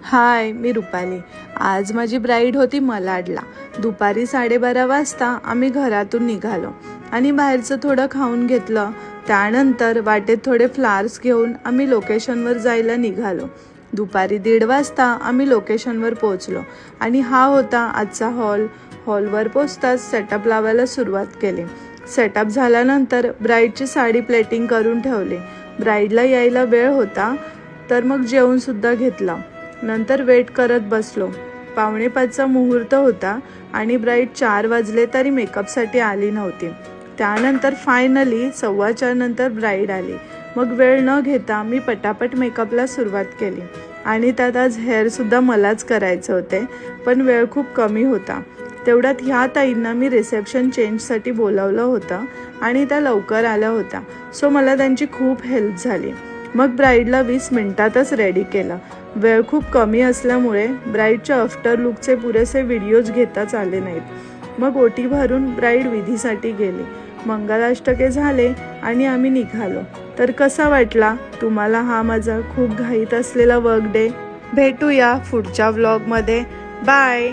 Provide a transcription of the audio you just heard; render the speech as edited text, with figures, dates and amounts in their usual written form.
हाय, मी रुपाली। आज माझी ब्राईड होती मलाडला। दुपारी 12:30 वाजता आम्ही घरातून निघालो आणि बाहेरचं थोडं खाऊन घेतलं। त्यानंतर वाटेत थोडे फ्लावर्स घेऊन आम्ही लोकेशनवर जायला निघालो। दुपारी 1:30 वाजता आम्ही लोकेशनवर पोहोचलो आणि हा होता आजचा हॉल। हॉलवर पोचताच सेटअप लावायला सुरुवात केली। सेटअप झाल्यानंतर ब्राईडची साडी प्लेटिंग करून ठेवली। ब्राईडला यायला वेळ होता तर मग जेवण सुद्धा घेतलं। नंतर वेट करत बसलो। 4:45चा मुहूर्त होता आणि ब्राईड 4 वाजले तरी मेकअपसाठी आली नव्हती। त्यानंतर फायनली 4:15 नंतर ब्राईड आली। मग वेळ न घेता मी पटापट मेकअपला सुरुवात केली आणि त्यात आज हेअरसुद्धा मलाच करायचे होते, पण वेळ खूप कमी होता। तेवढ्यात ह्या ताईंना मी रिसेप्शन चेंजसाठी बोलावलं होतं आणि त्या लवकर आल्या होत्या, सो मला त्यांची खूप हेल्प झाली। मग ब्राईडला 20 मिनिटातच रेडी केलं। वेळ खूप कमी असल्यामुळे ब्राईडच्या आफ्टर लुकचे पुरेसे व्हिडिओज घेताच आले नाहीत। मग ओटी भरून ब्राईड विधीसाठी गेली। मंगलाष्टके झाले आणि आम्ही निघालो। तर कसा वाटला तुम्हाला हा माझा खूप घाईत असलेला वर्क डे? भेटूया पुढच्या व्लॉगमध्ये। बाय।